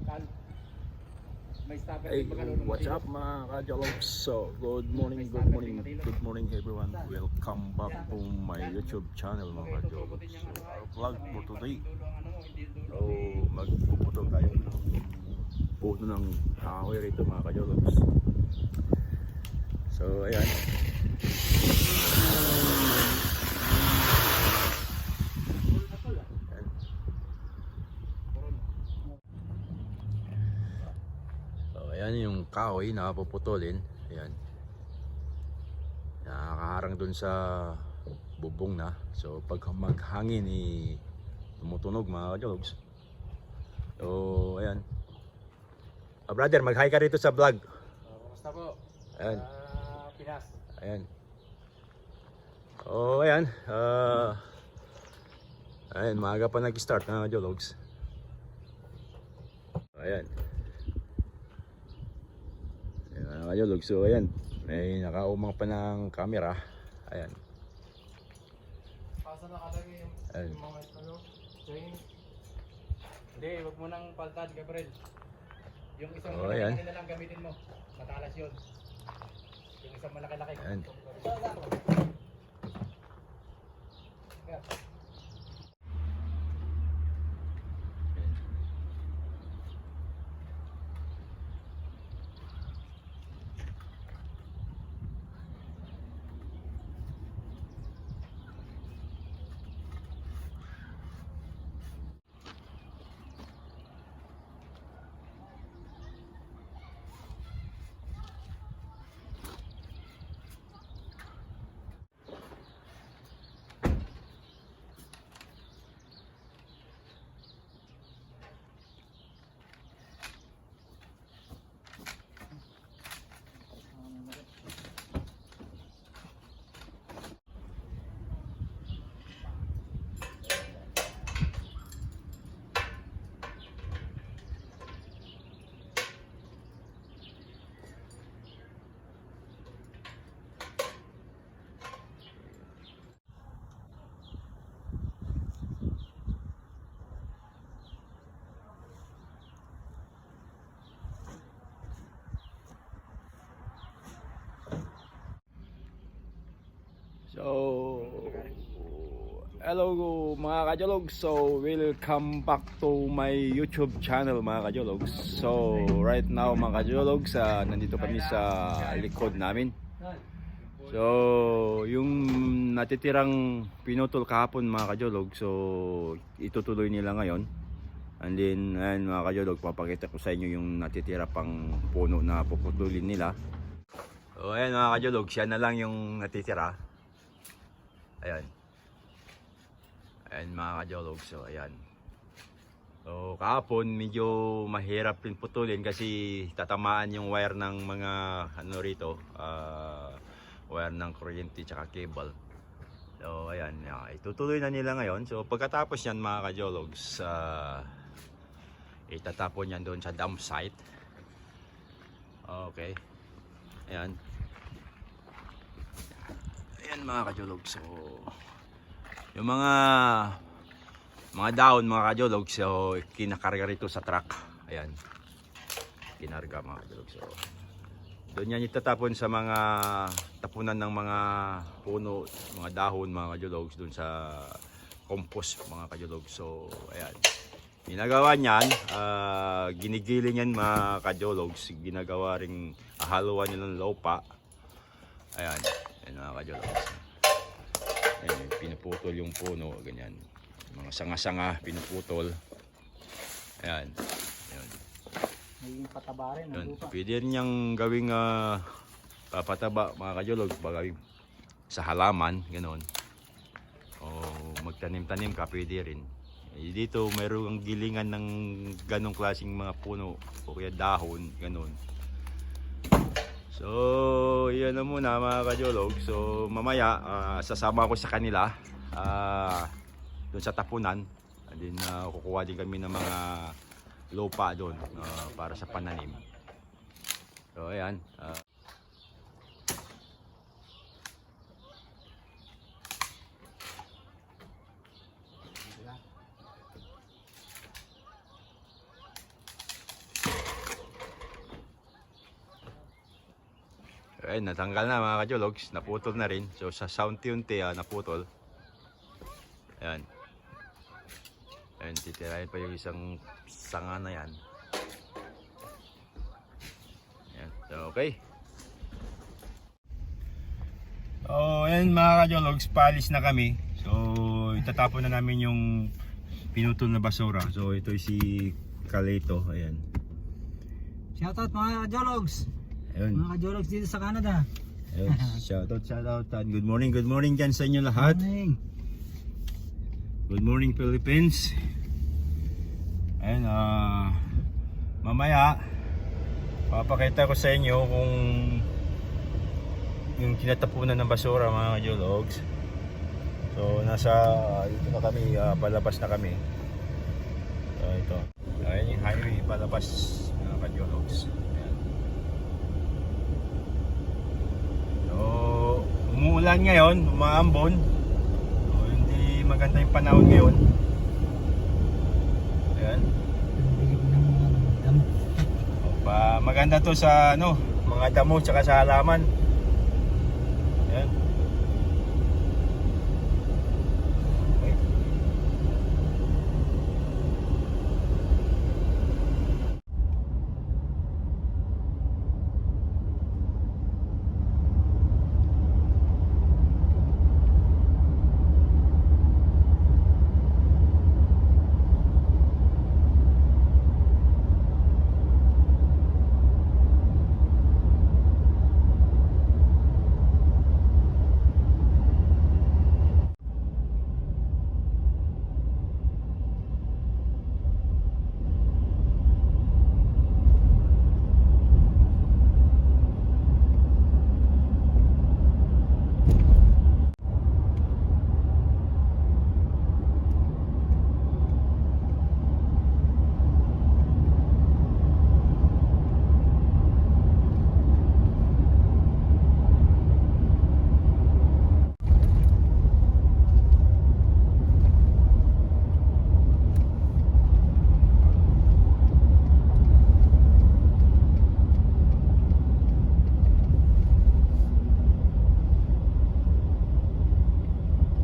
Hey, what's up mga ka-Jologs? So, good morning everyone. Welcome back to my YouTube channel mga ka-Jologs. So, our vlog for today. So, magpuputol tayo ng puno ng kahoy rito mga ka-Jologs. So, ayan. Ayan yung kahoy na puputulin. Ayan. Nakakaharang dun sa bubong na. So pag maghangin tumutunog mga ka-Jologs. So ayan. Brother, mag-hi ka rito sa vlog. Kumusta po? Ayan. Pinas. Ayan. Oh, ayan. Ayan, maaga pa nag-start mga ka-Jologs. Ayan. Ayun, so ayan, may nakaumang pa ng camera. Ayan. Pasa na kalagay yung mga chain. Hindi, wag mo nang paltad, Gabriel. Yung isang malaki na lang gamitin mo. Matalas yun. Yung isang malaki-laki. Ayan. So, hello mga ka-Jologs. So, welcome back to my YouTube channel mga ka-Jologs. So, right now mga ka-Jologs, nandito kami sa likod namin. So, yung natitirang pinutol kahapon mga ka-Jologs, so itutuloy nila ngayon. And then, ayan mga ka-Jologs, papakita ko sa inyo yung natitira pang puno na puputulin nila. So, ayan mga ka-Jologs, yan na lang yung natitira. Ayan. Ayan mga ka-Jologs. So ayan. So kahapon medyo mahirap din putulin kasi tatamaan yung wire ng mga ano rito, wire ng kuryente tsaka cable. So ayan, itutuloy na nila ngayon. So pagkatapos yan mga ka-Jologs, itatapon yan doon sa dump site. Okay. Ayan. Ayan mga ka-Jologs. So yung mga dahon mga ka-Jologs, so kinakarga rito sa truck. Ayan. Kinarga mga ka-Jologs. So doon yan itatapon sa mga tapunan ng mga puno, mga dahon mga ka-Jologs, doon sa compost mga ka-Jologs. So ayan. Ginagawa niyan, ginigiling yan mga ka-Jologs. Ginagawa ring haluan nilang lupa. Ayan. Ayan mga ka-Jologs. Ayan, pinuputol yung puno, ganyan. Mga sanga-sanga, pinuputol. Ayan. Ayan. May pataba rin ang lupa. Pwede rin niyang gawing papataba mga ka-Jologs, bagay sa halaman, gano'n. O magtanim-tanim ka, pwede rin. Dito mayroong gilingan ng ganong klaseng mga puno o kaya dahon, gano'n. So, yan na muna mga ka-Jologs. So, mamaya sasama ko sa kanila doon sa tapunan. And then kukuha din kami ng mga lupa doon para sa pananim. So, ayan. ayun, natanggal na mga kajologs, naputol na rin. So sa unti-unti naputol. Ayan. Ayan, titirahin pa yung isang sanga na yan. Ayan, so okay. So ayan mga kajologs, paalis na kami. So itatapon na namin yung pinutol na basura. So ito si Kaleto, ayan. Shoutout mga Kajologs. Ayun. Mga Kajologs dito sa Canada. Ayun, shoutout. And good morning dyan sa inyo lahat. Morning. Good morning Philippines. Ayun, mamaya papakita ko sa inyo kung yung tinatapunan ng basura mga kajologs. So dito na kami, palabas na kami. So ito, ayun yung highway palabas mga kajologs. Ayan. So umuulan ngayon, umaambon. So hindi maganda yung panahon ngayon. Ayan. Maganda to sa mga damo tsaka sa halaman. Ayan. Okay.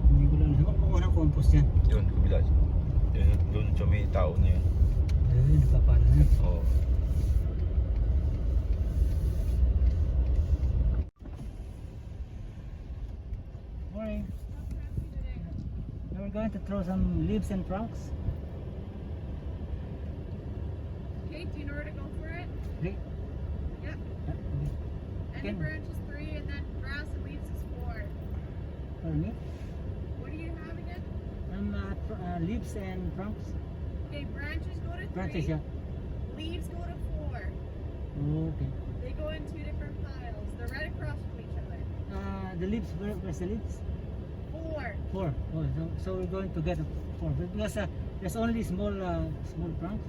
Hindi ko lang naman kung anong compost yan. Yun, kabila. Doon sa may tao na yun. Ayun, nagpapala na. Oo. Morning. We're going to throw some leaves and trunks. Okay, do you know where to go for it? Three. Yep. Any Can- branch is 3 and then grass and leaves is 4. For me. What do you have again? Leaves and trunks. Okay, branches go to 3. Branches, yeah. Leaves go to 4. Okay. They go in 2 different piles. They're right across from each other. The leaves, where's the leaves? 4. Four. Oh, so we're going to get four. Because there's only small trunks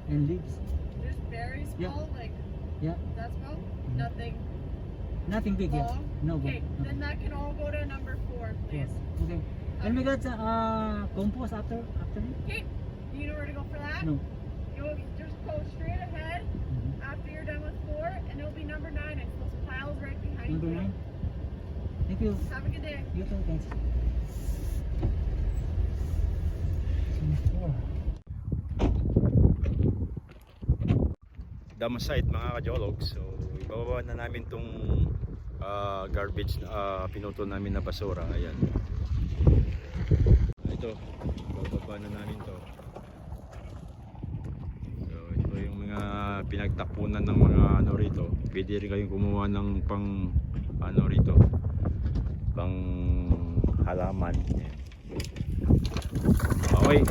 and leaves. There's very Yeah. small, like Yeah. that small. Mhm. Nothing Nothing big yet. long. No. Okay, no. then that can all go to number 4, please. Okay. And we got compost after it? Okay, do you know where to go for that? No. You'll just go straight ahead Mhm. after you're done with 4, and it'll be number 9. It's those piles right behind Number you. 9. Thank you. Have a good day. You too. Thanks. Four. Dam site mga kajologs. So ibababa na namin tong garbage pinutol namin na basura. Ayan. Ito, bababa na namin to. So ito yung mga pinagtapunan ng mga rito. Pwede rin kayong kumuha ng pang rito, pang halaman. Ayan. Okay.